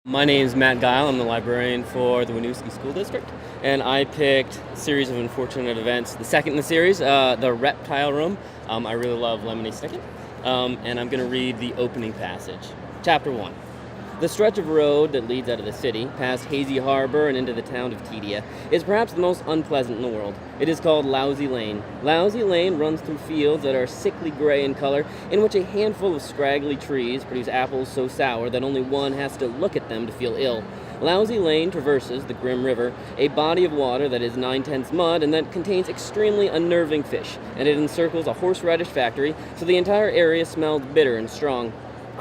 My name is Matt Gile. I'm the librarian for the Winooski School District, and I picked a series of unfortunate events. The second in the series, the Reptile Room. I really love Lemony Snicket, and I'm going to read the opening passage. Chapter 1. The stretch of road that leads out of the city, past Hazy Harbor and into the town of Tedia, is perhaps the most unpleasant in the world. It is called Lousy Lane. Lousy Lane runs through fields that are sickly gray in color, in which a handful of scraggly trees produce apples so sour that only one has to look at them to feel ill. Lousy Lane traverses the Grim River, a body of water that is 9/10 mud and that contains extremely unnerving fish, and it encircles a horseradish factory, so the entire area smells bitter and strong.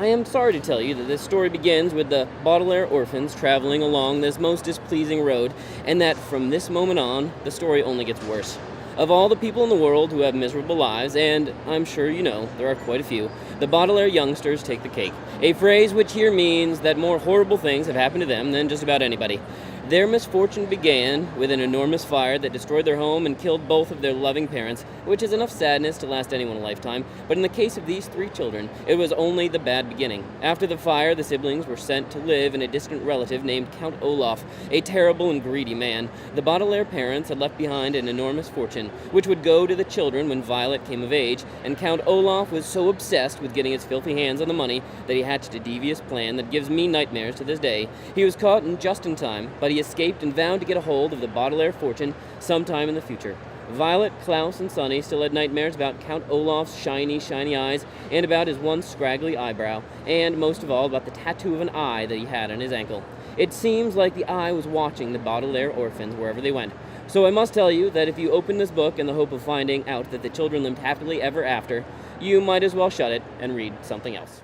I am sorry to tell you that this story begins with the Baudelaire orphans traveling along this most displeasing road, and that from this moment on, the story only gets worse. Of all the people in the world who have miserable lives, and I'm sure you know, there are quite a few, the Baudelaire youngsters take the cake, a phrase which here means that more horrible things have happened to them than just about anybody. Their misfortune began with an enormous fire that destroyed their home and killed both of their loving parents, which is enough sadness to last anyone a lifetime, but in the case of these three children, it was only the bad beginning. After the fire, the siblings were sent to live in a distant relative named Count Olaf, a terrible and greedy man. The Baudelaire parents had left behind an enormous fortune, which would go to the children when Violet came of age, and Count Olaf was so obsessed with getting his filthy hands on the money that he hatched a devious plan that gives me nightmares to this day. He was caught just in time, but he escaped and vowed to get a hold of the Baudelaire fortune sometime in the future. Violet, Klaus, and Sonny still had nightmares about Count Olaf's shiny, shiny eyes, and about his once scraggly eyebrow, and most of all about the tattoo of an eye that he had on his ankle. It seems like the eye was watching the Baudelaire orphans wherever they went. So I must tell you that if you open this book in the hope of finding out that the children lived happily ever after, you might as well shut it and read something else.